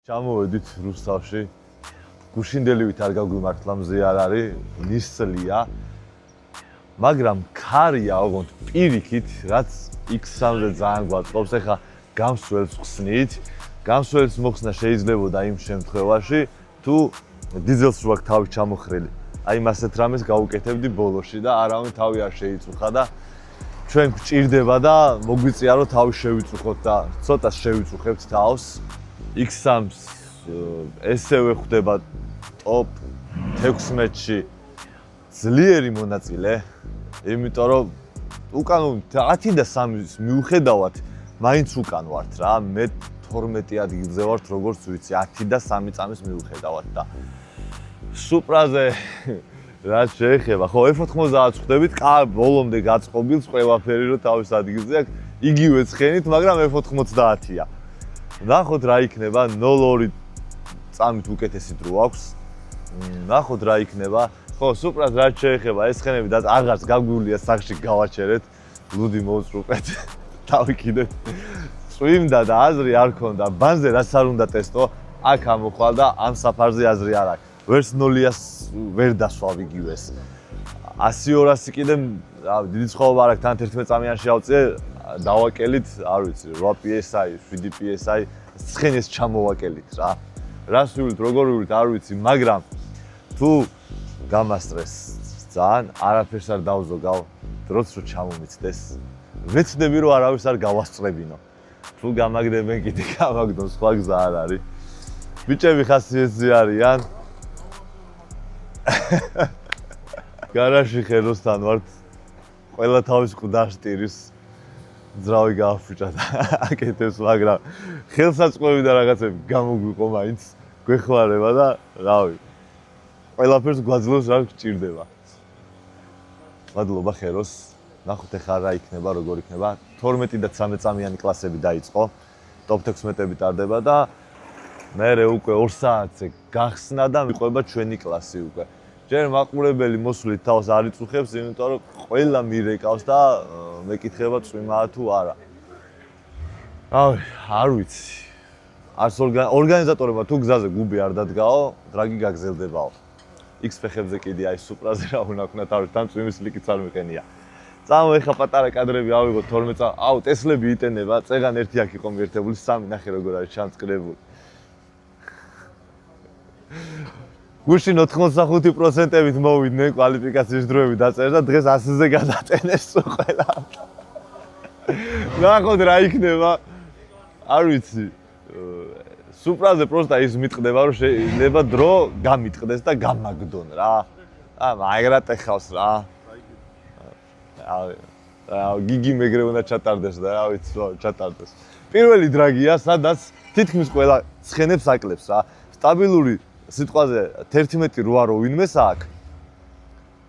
ჩამოვედით რუსთავში. გუშინდელივით არ გაგვიმართლა მზე არ არის, ნისლია. მაგრამ ქარია ოღონდ პირიქით, რაც X3-ზე ძალიან გვაწყობს, ეხა გამსვლელს ხსნით. გამსვლელს მოხსნა შეიძლებოდა იმ შემთხვევაში, თუ დიზელს რო აქვს თავი ჩამოხრილი. აი მასეთ რამეს გავუკეთებდი ბოლოში და არავინ თავი არ შეიწუხა და ჩვენ გვჭირდება და მოგვიწია რომ თავი შევიწუხოთ და ცოტას შევიწუხებთ თავს. X3-ს ესევე ხვდება ტოპ 16-ში ძლიერი მონაწილე, იმიტომ რომ უკან 10 და 3-ის მიუხედავად მაინც უკან ვართ რა, მე 12 ადგილზე ვართ, როგორც ვიცი, 10 და 3 წამის მიუხედავად და სუპრაზე რაც შეეხება, ხო F90-ს ხვდებით, ბოლომდე გაწყობილს ყველაფერი რომ თავის ადგილზე აქვს, იგივე ცხენით, მაგრამ F90-ია. ნახოთ რა იქნება, 0-2 წამით უკეთესი დრო აქვს. ნახოთ რა იქნება. ხო, სუპრას რაც შეეხება, ეს ცხენები და აღარც გაგვიულია სახში გავაჩერეთ. ლუდი მოვწრუყეთ. თავი კიდე წვიმდა და აზრი არ ქონდა. ბანზე რაც არ უნდა ტესტო, აქ ამოხვალ და ამ საფარზე აზრი არ აქვს. ვერც 0-ას ვერ დასვავ იგივეს. 100-200 კიდე, დიდი ცხოვრება არ აქვს, თან 11 წამიანში ავწიე, დავაკელით, არ ვიცი, 8 PSI, 7 PSI, ცხენეს ჩამოვაკელით რა. რას ვივლით, როგორ ვივლით, არ ვიცი, მაგრამ თუ გამასტრეს ძალიან, არაფერს არ დავზოგავ, დროც რო ჩამომიცდეს. ვეცდები რომ არავის არ გავასწრებინო. თუ გამაგდებენ კიდე გამაგდონ, სხვა გზა არ არის. ბიჭები ხასიათზე არიან. გარაჟში ხელოსთან ვართ. ყველა თავის ყდას ტირის. ძრავი გააფუჭა და აკეთებს, მაგრამ ხელსაწყოები და რაღაცები გამოგვიყო მაინც, გვეხმარება და რავი. ყველაფერს გვაძლევს რა გჭირდება. მადლობა ხეროს. ნახოთ ახლა რა იქნება, როგორ იქნება. 12 და 13 წამიანი კლასები დაიწყო. ტოპ 16-ები ტარდება და მერე უკვე 2 საათზე გახსნა და მიყვება ჩვენი კლასი უკვე. ჯერ მაყურებელი მოსვლით თავს არ იწუხებს, იმიტომ რომ ყველა მირეკავს და მეკითხება წვიმაა თუ არა. რავი, არ ვიცი. არც ორგანიზატორებმა თუ გზაზე გუბი არ დადგაო, დრაგი გაგზელდებაო. X ფეხებზე კიდე აი სუპრაზე რა უნდა ქნათ, არ თან წვიმის ლიკიც არ მიყენია. წამო ეხა პატარა კადრები ავიღოთ 12 წამ. აუ, ტესლები იტენება, წეგან ერთი აქ იყო მიერთებული, 3 ნახე როგორ არის ჩამწკრებული. გუშინ 85%-ით მოვიდნენ კვალიფიკაციის დროები დაწერეს და დღეს 100-ზე გადატენეს ყველა. ნახოთ რა იქნება. არ ვიცი. სუპრაზე პროსტა ის მიტყდება რომ შეიძლება დრო გამიტყდეს და გამაგდონ რა. მაგრამ ეხავს რა. გიგი მეგრე უნდა ჩატარდეს და რა ვიცი რა ჩატარდეს. პირველი დრაგია, სადაც თითქმის ყველა ცხენებს აკლებს რა. სტაბილური სიტყვაზე 11-8 რო ვინმეს აქვს.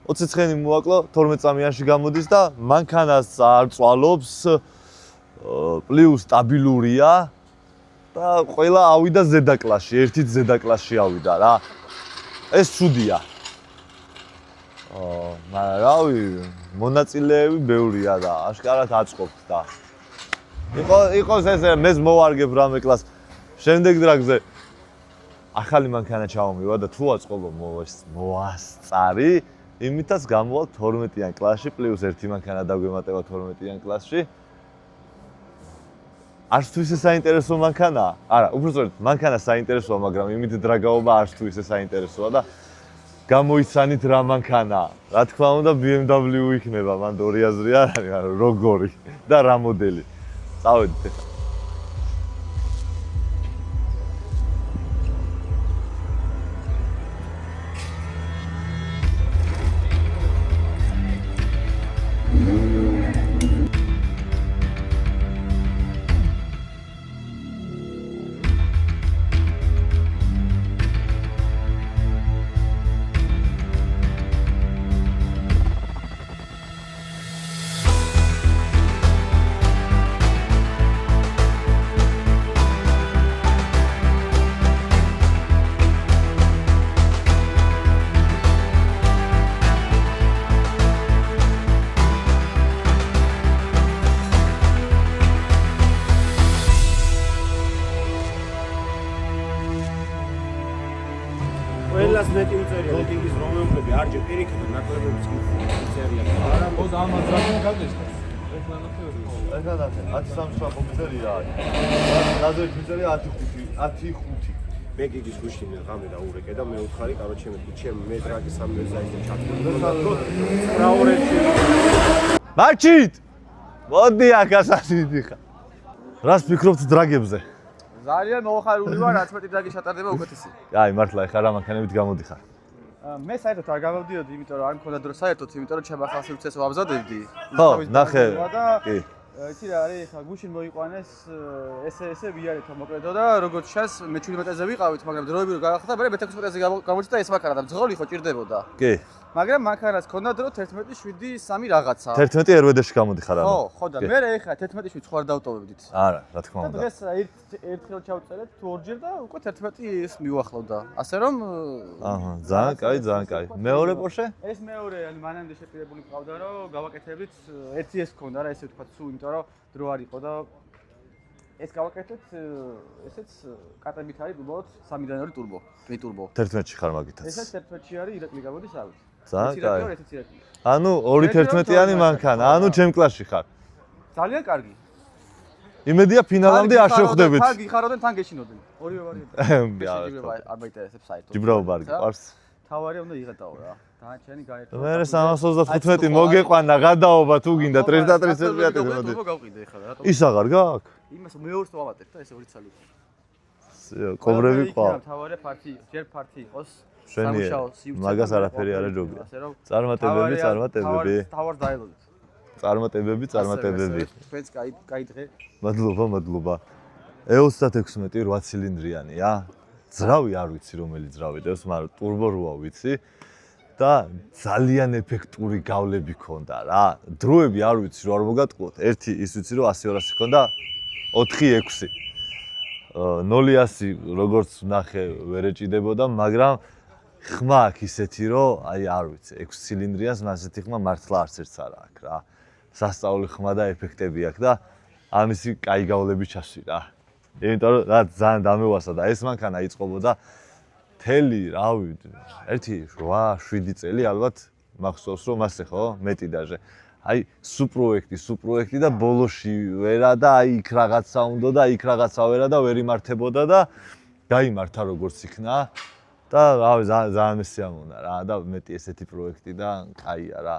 20 ცხენი მოაკლო, 12 წამიანში გამოდის და მანქანას არ წვალობს, პლუს სტაბილურია და ყველა ავიდა ზედა კლასში, ერთით ზედა კლასში ავიდა რა. ეს ცუდია. მაგრამ რავი, მონაწილეები ბევრია და აშკარად აწყობთ და იყოს ეს მეც მოვარგებ რამე კლას. შემდეგ დრაგზე ახალი მანქანა ჩავმივა და თუ აწყობა მოასწარი, იმითაც გამოვალ 12-იან კლასში, პლუს ერთი მანქანა დაგვემატება 12-იან კლასში. არც თუ ისე საინტერესო მანქანაა. არა, უბრალოდ მანქანა საინტერესოა, მაგრამ იმით დრაგაობა არც თუ ისე საინტერესოა და გამოიცანით რა მანქანაა. რა თქმა უნდა BMW იქნება, მანდ ორი აზრი არ არის, მაგრამ როგორი და რა მოდელი. წავედით ახლა. ყველას მეტი უწერია რეიტინგის რომელები არჯერ პირიქით ნაკლებებს უწერია. არა, ხოდა ამას რა გაგდეს? ეხლა ნახევარი. ეხლა ნახე, 13 შვა კომპიუტერია არის. რაზე კომპიუტერია 10.5. მე გიგის გუშინ ღამე დაურეკე და მე უთხარი, კაროჩე მე დრაგი 3 საიტზე ჩაქრდა. რაურებში. მარჩით! მოდი აქ ასასიდი ხა. რას ფიქრობთ დრაგებზე? ძალიან მოხარული ვარ, რაც მეტი დრაგი შეტარდება უკეთესი. აი, მართლა ეხლა რა მანქანებით გამოდიხარ. მე საერთოდ არ გამოვდიოდი, იმიტომ რომ არ მქონდა დრო საერთოდ, იმიტომ რომ ჩემ ახალ სივრცეს ვაბზადებდი. ხო, ნახე. კი. იცი რა არის, ხა გუშინ მოიყვანეს ესე ვიარეთო მოკლედო და როგორც ჩანს მე 17-ზე ვიყავით, მაგრამ დროები რო გაახდა, მე 16-ზე გამოჩნდა ეს მანქანა და მძღოლი ხო ჭირდებოდა. კი. მაგრამ მანქანას ქონდა დრო 11.7.3 რაღაცა. 11 RWD-ში გამოდიხარ ანუ. ხო, ხო და მე ეხლა 11.7 სხვა დავტოვებდით. არა, რა თქმა და უნდა. დღეს ერთხელ ჩავწერეთ თუ ორჯერ და უკვე 11 მივახლოვდა. ასე რომ აჰა, ძალიან კაი, ძალიან კაი. მეორე Porsche? ეს მეორე, ანუ მანამდე შეპირებული მყავდა, რომ გავაკეთებით, ერთი ეს ქონდა რა, ესე ვთქვათ, სულ, იმიტომ რომ დრო არ იყო და ეს გავაკეთეთ, ესეც კატებით არის უბრალოდ 3-დან 2 ტურბო, ტვიტურბო. 11-ში ხარ მაგითაც. ესეც 11-ში არის, ირაკლი გამოდის ავით. ძალიან კაი. ესეც ირაკლი. ანუ 2.11-იანი მანქანა, ანუ ჩემ კლასში ხარ. ძალიან კარგი. იმედია ფინალამდე არ შევხვდებით. თან გიხაროდნენ, თან გეშინოდნენ. ორივე ვარიანტი. არ მაინტერესებს საერთოდ. ჯიბრაუბარი ყავს. თავარია უნდა იღეთაო რა. დაანჩენი გაერთო. მე 335 მოგეყვანა გადაობა თუ გინდა 33 მოდი. გავყიდე ხა რატომ? ის აღარ გაქვს? იმას მეორს ვავატებ და ესე ორი ცალი. კობრები ყავს. თავარია ფართი, ჯერ ფართი იყოს. შენი მაგას არაფერი არ ეჯობია. წარმატებები. თავარს დაელოდეთ. წარმატებები. თქვენც კაი დღე. მადლობა. E36 8 ცილინდრიანია. ძრავი არ ვიცი რომელი ძრავი დევს, მაგრამ ტურბო როა ვიცი და ძალიან ეფექტური გავლები ქონდა რა. დროები არ ვიცი რო არ მოგატყუოთ. ერთი ის ვიცი რომ 100-200 ქონდა 4-6. 0-100 როგორც ნახე ვერ ეჭიდებოდა, მაგრამ ხმა აქვს ისეთი რომ აი არ ვიცი 6 ცილინდრიანს მასეთი ხმა მართლა არც ერთს არ აქვს რა. სასწაული ხმა და ეფექტები აქვს და ამისი კაი გავლები ჩასვი რა. იმიტომ რომ რა ძალიან დამევასა და ეს მანქანა იწყობოდა თელი, რავი, 8-7 წელი ალბათ მახსოვს რომ მასე ხო, მეტი დაჟე. აი სუპროექტი და ბოლოში ვერა და აი იქ რაღაცა უნდა და იქ რაღაცა ვერა და ვერ იმართებოდა და გაიმართა როგორც იქნა და რავი ძალიან მესიამონა რა და მეტი ესეთი პროექტი და კაია რა.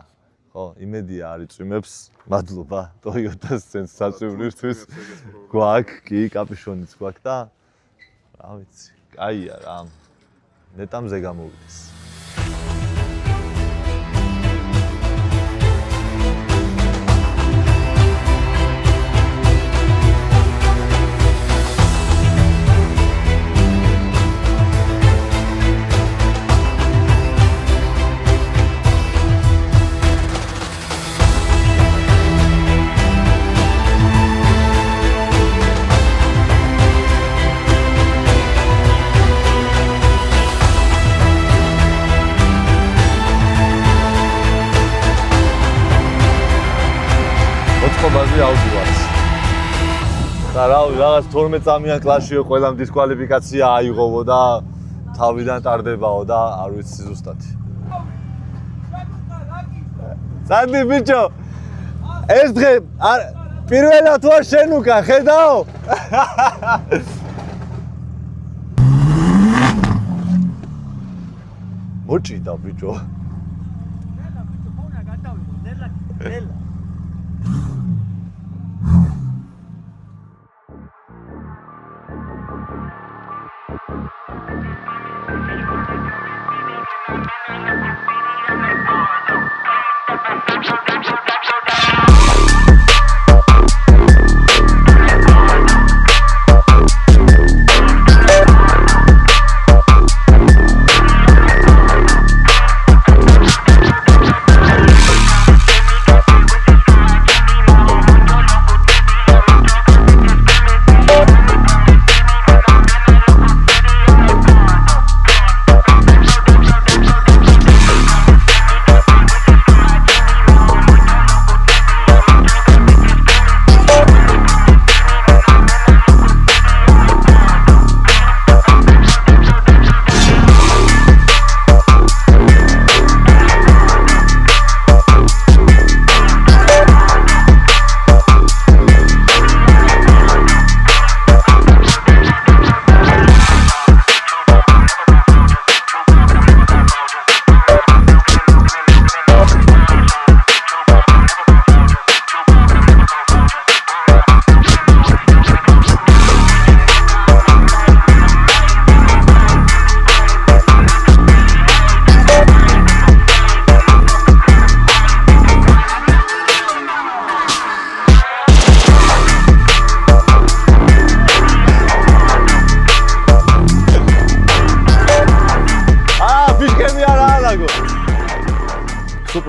ხო, იმედია არ იწვიმებს. მადლობა Toyota-ს სენსაციურისთვის. გვაქვს, კი, კაპიშონიც გვაქვს და რა ვიცი, კაია რა. ნეტამზე გამოვიდეს. და რაღაც 12 წამიან კლასშიო ყველამ დისკვალიფიკაცია აიღოვო და თავიდან ტარდებაო და არ ვიცი ზუსტად. სანდი ბიჭო, ეს დღე პირველად ვარ შენ უკან, ხედავ? მოჭიდა ბიჭო. ნელა ბიჭო, ფონა გადავიღო, ნელა.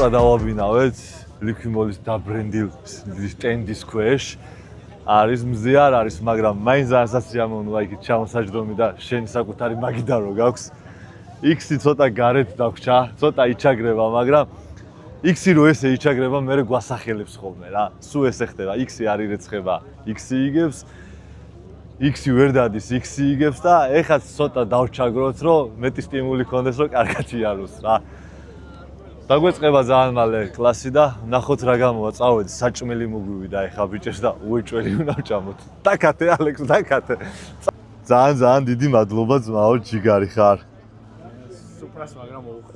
ცოტა დავაბინავეთ ლიქვიმოლის დაბრენდილ სტენდის ქვეშ. არის მზე არ არის, მაგრამ მაინც ასაც შემოვნვა იქით ჩამოსაჯდომი და შენი საკუთარი მაგიდა რო გაქვს. X-ი ცოტა გარეთ დაგვრჩა, ცოტა იჩაგრება, მაგრამ X-ი რო ესე იჩაგრება, მე გვასახელებს ხოლმე რა. სულ ესე ხდება, X-ი არ ირეცხება, X-ი იგებს. X-ი ვერ დადის, X-ი იგებს და ეხაც ცოტა დავჩაგროთ, რომ მეტი სტიმული ქონდეს, რომ კარგად იაროს რა. დაგვეწყება ძალიან მალე კლასი და ნახოთ რა გამოვა, წავედი, საჭმელი მოგვივიდა ეხა ბიჭებს და უეჭველი უნდა ვჭამოთ. დაკათე ალექს, დაკათე. ძალიან დიდი მადლობა ძმაო, ჯიგარი ხარ. სუფრას მაგრამ მოუხდა.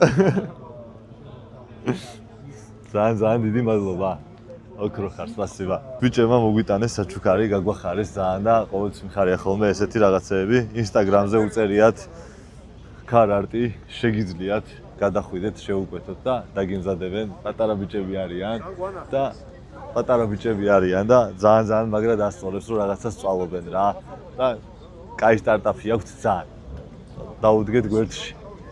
ძალიან დიდი მადლობა. ოქრო ხარ, სპასიბა. ბიჭებმა მოგვიტანეს საჩუქარი, გაგვახარეს ძალიან და ყოველთვის მიხარია ხოლმე ესეთი რაღაცეები. Instagram-ზე უწერიათ ქარ-არტი, შეგიძლიათ გადახვიდეთ, შეუკვეთოთ და დაგიმზადებენ. პატარა ბიჭები არიან და ძალიან მაგრად ასწორებს, რომ რაღაცას სწავლობენ რა. და კაი სტარტაპი აქვთ ძალიან. დაუდგეთ გვერდში.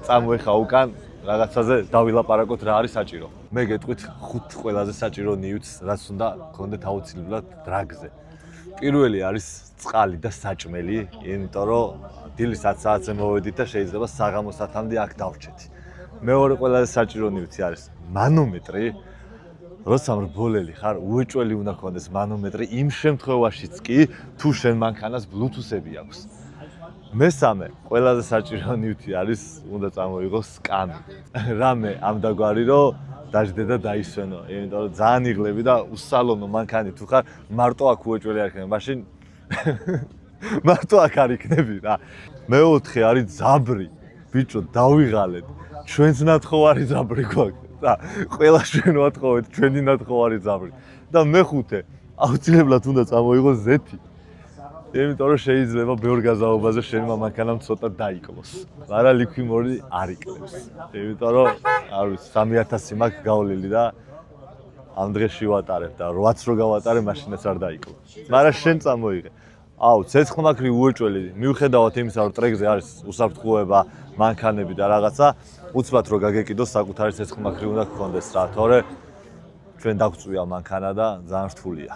წამოეხა უკან რაღაცაზე დავილაპარაკოთ რა არის საჭირო. მე გეტყვით 5 ყველაზე საჭირო ნიუტს, რაც უნდა გქონდეთ აუცილებლად დრაგზე. პირველი არის წყალი და საჭმელი, იმიტომ რომ დილის 10 საათზე მოვედით და შეიძლება საღამოს 10-მდე აქ დავრჩეთ. მეორე ყველაზე საჭირო ნიუტი არის მანომეტრი. როცა მრბოლელი ხარ, უეჭველი უნდა გქონდეს მანომეტრი იმ შემთხვევაშიც კი, თუ შენ მანქანას Bluetooth-ები აქვს. მესამე, ყველაზე საჭირო ნიუტი არის, უნდა წამოიღოს სკამი. რამე ამ დაგვარი რომ დაждდე და დაისვენო, იმიტომ რომ ძალიან იღლები და უსალონო მანქანი თუ ხარ, მარტო აქ უეჭველი არ იქნება, მაშინ მარტო აქ არ იქნები რა. მეოთხე არის ძაბრი. ბიჭო, დავიღალეთ. ჩვენც ნათხოვარი ძაბრი გვაქვს და ყველა ჩვენ ვათხოვეთ ჩვენი ნათხოვარი ძაბრი. და მეხუთე, აუცილებლად უნდა წამოიღოს ზეთი. იმიტომ რომ შეიძლება ბევრ გაზაობაზე შენმა მანქანამ ცოტა დაიკლოს. მაგრამ ლიქვიმორი არ იკლებს. იმიტომ რომ არ ვიცი 3000 მაქვს გავლილი და ამ დღეში ვატარებ და 8-ს რო გავატარე, მაშინაც არ დაიკლო. მაგრამ შენ წამოიღე. აუ, ცეცხლმაქრი უეჭველი, მიუხედავად იმისა, რომ ტრეკზე არის უსაფრთხოება, მანქანები და რაღაცა, უცბად რო გაგეკიდოს საკუთარი ცეცხლმაქრი უნდა გქონდეს რა, თორე ჩვენ დაგწვია მანქანა და ძალიან რთულია.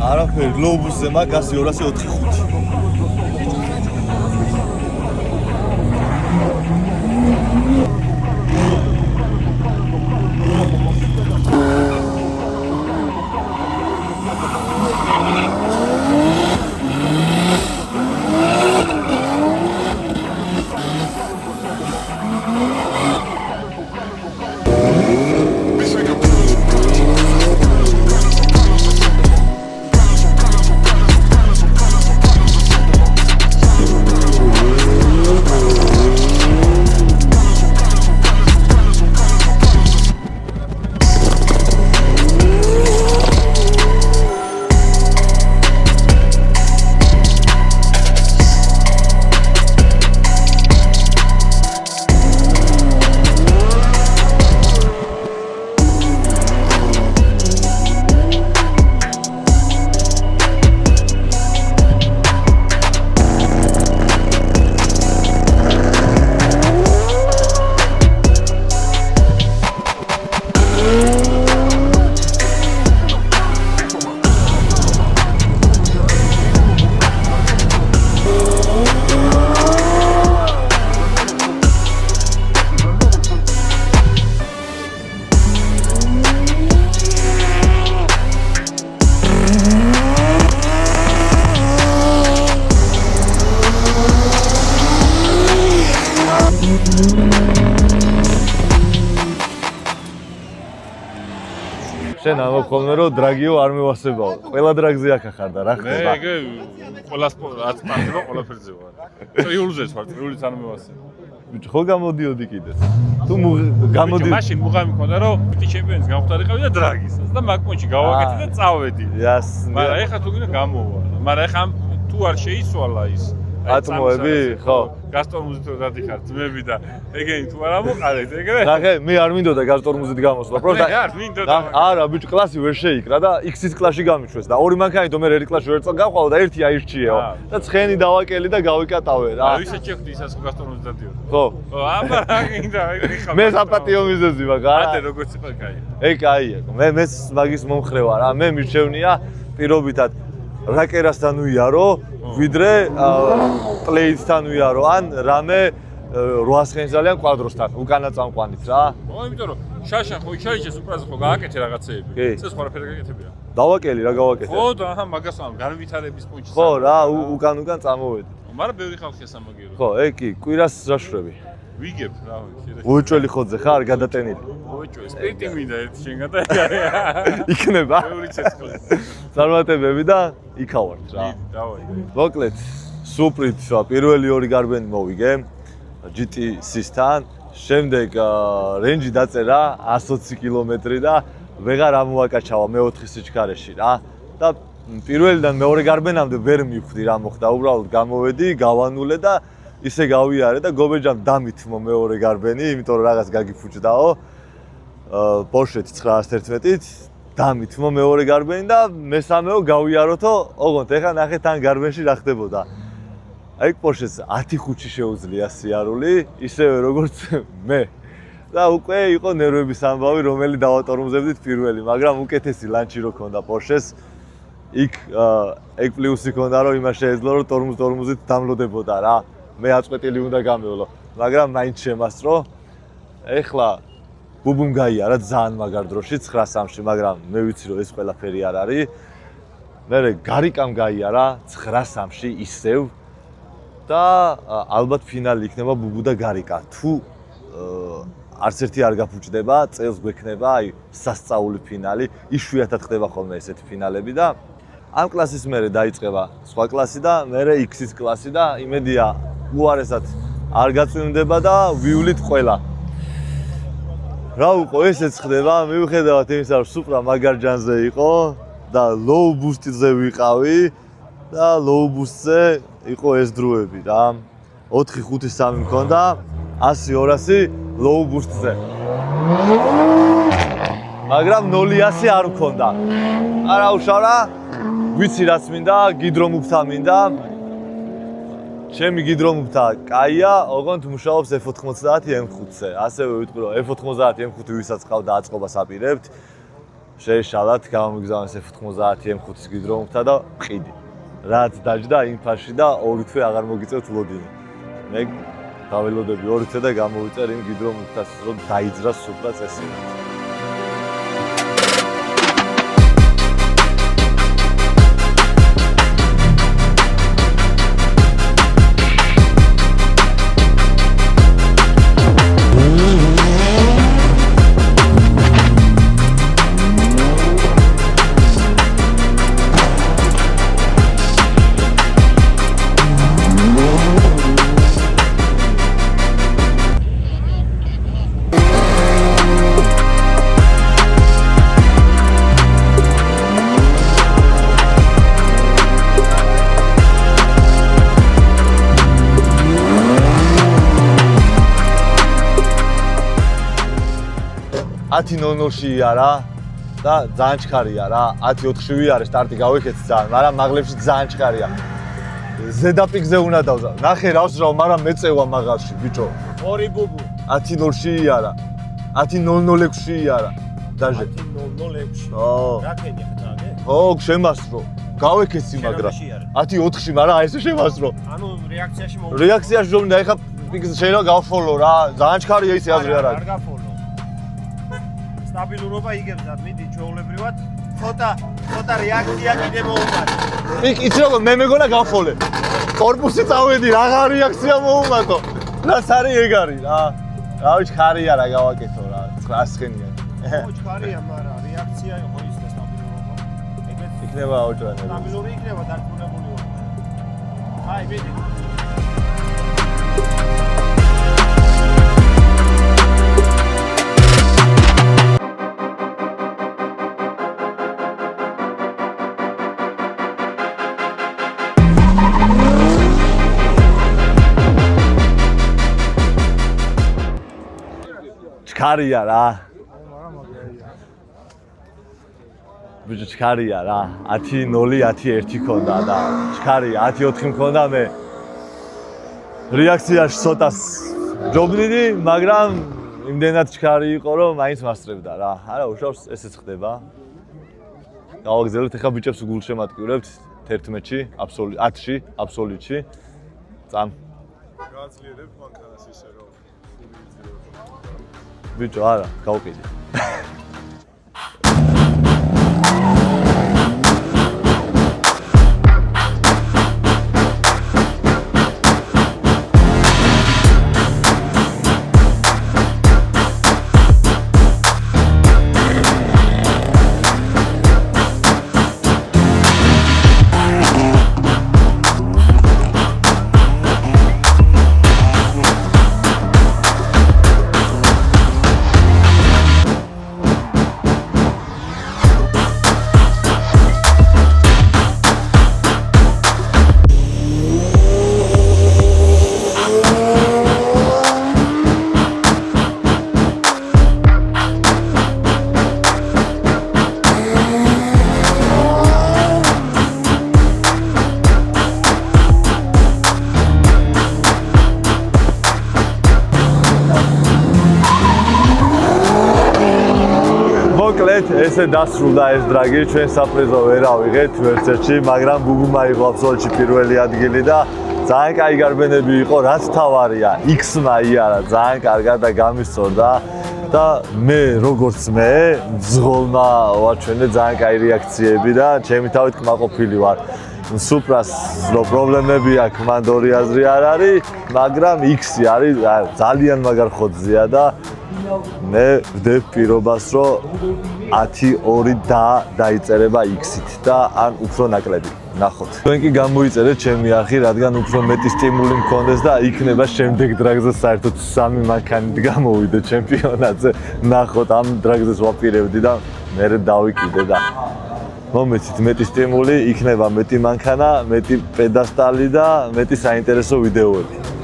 არაფერი, გლობუსზე მაგ 100-204. შენ ამოხოვნე რომ დრაგიო არ მევასებაო. ყველა დრაგზე აქ ახარ და რა მე ხდება? ეგ ყველა სპორტად პარტნიორ ყველაფერზე ვარ. ტრიულზეც ვარ, ტრიულიც არ მევასება. ბიჭო, ხო გამოდიოდი კიდეც. თუ გამოდიოდი. მაშინ მუღამი მქონდა რომ ჩემპიონის გამختارიყავი და დრაგისაც და მაგ-პონჩი გავაკეთე და წავედი. Ясно. მაგრამ ეხლა თუ გინდა გამოვა. მაგრამ ეხლა თუ არ შეიცვალა ის ატომოები, ხო. გასტორმუზით რომ დადიხარ ძმები და ეგენი თუ არ ამოყარეთ, ეგრე? ნახე, მე არ მინდოდა გასტორმუზით გამოსვლა, პროსტა. მე არ მინდოდა. არა, ბიჭო, კლასი ვერ შეიკრა და X-ის კლასში გამიშვეს და ორი მანქანით მე ერთ კლასში ვერ წავ გავყავ და ერთი აირჩიეო. და ცხენი დავაკელი და გავიკატავე რა. ისე ჩეხდი ისაც გასტორმუზით დადიოდა. ხო. აბა რა გინდა, ეგ ხა. მე საპატიო მიზეზი მაგარ. ატე როგორც იყო კაი. ეგ კაია. მეც მაგის მომხრე ვარ. მე მირჩევნია პირობითად რაკერასთან უიარო, ვიდრე პლეითთან უიარო ან რამე 800 ხენძალიან კვადროსთან უკანა წამყვანით რა. ო, იმიტომ რომ შაშან ხო იჩაიჩეს უბრალოდ ხო გააკეთე რაღაცეები. კი. ეს ყველაფერი გაკეთებია. დავაკელი რა გავაკეთე. ხო და აჰა მაგას ამ განვითარების პუნჩი. ხო რა, უკან წამოვედი. მაგრამ ბევრი ხალხია სამაგერო. ხო, ეგ კი, კვირას რაშვრები. ვიგებ რა ვიცი. უეჭველი ხოძე ხარ გადატენილი. ოჭო, სპირტი მინდა ერთი შენგან და იქნება. ბევრი ცეცხლი. წარმატებები და იქავართ რა. დავაი. მოკლედ, სუპრით პირველი ორი გარბენი მოვიგე GT6-თან. შემდეგ რენჯი დაწერა 120 კილომეტრი და ვეღარ ამოვაკაჩავა მე-4 სიჩქარეში რა. და პირველიდან მეორე გარბენამდე ვერ მივხვდი რა მოხდა. უბრალოდ გამოვედი, გავანულე და ისე გავიარე და გობეჯამ დამითმო მეორე გარბენი, იმიტომ რომ რაღაც გაგიფუჭდაო. Porsche 911-ით დამითმო მეორე გარბენი და მესამეო გავიაროთო, ოღონდ ეხლა ნახეთ ან გარბენში რა ხდებოდა. აი Porsche-ს 10 ხუთში შეუძლია სიარული, ისევე როგორც მე. და უკვე იყო ნერვების ამბავი, რომელი დავატორმუზებდით პირველი, მაგრამ უკეთესი ლანჩი რო ქონდა Porsche-ს. იქ ეგ პლუსი ქონდა რომ იმას შეეძლო რომ ტორმუზით დამლოდებოდა რა. მე აწყვეტილი უნდა გამევლო, მაგრამ მაინც შემასწრო. ეხლა ბუბუმ გაიარა ძალიან მაგარ დროში 903-ში, მაგრამ მე ვიცი რომ ეს ყველაფერი არ არის. მე გარიკამ გაიარა 903-ში ისევ და ალბათ ფინალი იქნება ბუბუ და გარიკა. თუ არც ერთი არ გაფუჭდება, წელს გვექნება აი სასწაული ფინალი, იშვიათად ხდება ხოლმე ესეთი ფინალები და ამ კლასის მერე დაიწყება სხვა კლასი და მერე X-ის კლასი და იმედია უარესად არ გაწვიმდება და ვივლით ყველა. რა უყო ესეც ხდება, მიუხედავად იმისა, რომ სუპრა მაგარ ჯანზე იყო და low boost-ზე ვიყავი და low boost-ზე იყო ეს დროები რა. 4-5-3 მქონდა, 100-200 low boost-ზე. მაგრამ 0-100 არ მქონდა. არა უშავრა, ვიცი რაც მინდა, გიდრომუფთა მინდა. ჩემი გიდრომუფთა კაია, ოღონდ მუშაობს F90 M5-ზე. ასევე ვიტყვი რომ F90 M5 ვისაც ყავდა აწყობას აპირებთ. შეეშალათ, გამომიგზავნეს F90 M5-ის გიდრომუფთა და ყიდი. რაც დაჯდა იმ ფაში და 2 თვე აღარ მოგიწევთ ლოდინი. მე გაველოდები 2 თვე და გამოვიწერ იმ გიდრომუფთას, რომ დაიძრა სუპრა წესინად. ათი 00-ში იარა და ძალიან ჩქარია რა. 10-4-ში ვიარე, სტარტი გავიქეცი ძალიან, მაგრამ მაღლებში ძალიან ჩქარია. ზედაპირზე უნდა დავზა. ნახე რავს რა, მაგრამ მეწევა მაღალში, ბიჭო. ორი ბუბუ. 10-0-ში იარა. 10-006-ში იარა. დაჟე. 10-006-ში. ო. რა ქენი ხდაგე? ხო, შემასრო. გავიქეცი მაგრამ. 10-4-ში, მაგრამ აი ესე შემასრო. ანუ რეაქციაში მოვა. რეაქციაში რომ და ეხა შეიძლება გავფოლო რა. ძალიან ჩქარია ისე აზრი არ არის. არ გაფოლო. სტაბილურობა იგებდათ, მიდი ჩვეულებრივად. ცოტა რეაქცია კიდე მოუმატე. იცი როგორ მე მეგონა გავფოლე. კორპუსი წავედი, რაღა რეაქცია მოუმატო. რაც არის ეგ არის რა. რავი, ჩქარია რა გავაკეთო რა. 900 ხენია. ხო, ჩქარია, მაგრამ რეაქცია იყო იქნება აუჭრანები. სტაბილური იქნება დარწმუნებული ვარ. აი, მიდი. ჩქარია რა. ბიჭო ჩქარია რა. 10-0, 10-1 ქონდა და ჩქარია 10-4 მქონდა მე. რეაქციაში ცოტას ჯობნიდი, მაგრამ იმდენად ჩქარი იყო, რომ მაინც მასწრებდა რა. არა, უშავს ესეც ხდება. გავაგზავნეთ ახლა ბიჭებს გულ შემატკივრებთ 11-ში, 10-ში, აბსოლუტში. წამ. გაძლიერებ მანქანას ისე რომ ბიჭო, არა, გავუკიდე. ესე დასრულდა ეს დრაგი, ჩვენ საფრეზო ვერ ავიღეთ ვერცერთში, მაგრამ ბუბუმა იყო აბსოლუტში პირველი ადგილი და ძალიან კაი გარბენები იყო, რაც თავარია, X-მა იარა ძალიან კარგად და გამისწორდა და მე როგორც მე მძღოლმა ვაჩვენე ძალიან კაი რეაქციები და ჩემი თავით კმაყოფილი ვარ. სუპრას რო პრობლემები აქვს, მანდ ორი აზრი არ არის, მაგრამ X-ი არის ძალიან მაგარ ხოძია და მე ვდებ პირობას, რომ 10-2 დაიწერება X-ით და ან უფრო ნაკლები. ნახოთ. თქვენ კი გამოიწერეთ ჩემი არხი, რადგან უფრო მეტი სტიმული მქონდეს და იქნება შემდეგ დრაგზე საერთოდ 3 მანქანით გამოვიდე ჩემპიონატზე. ნახოთ, ამ დრაგზეს ვაპირებდი და მე დავიკიდე და მომეცით მეტი სტიმული, იქნება მეტი მანქანა, მეტი პედასტალი და მეტი საინტერესო ვიდეოები.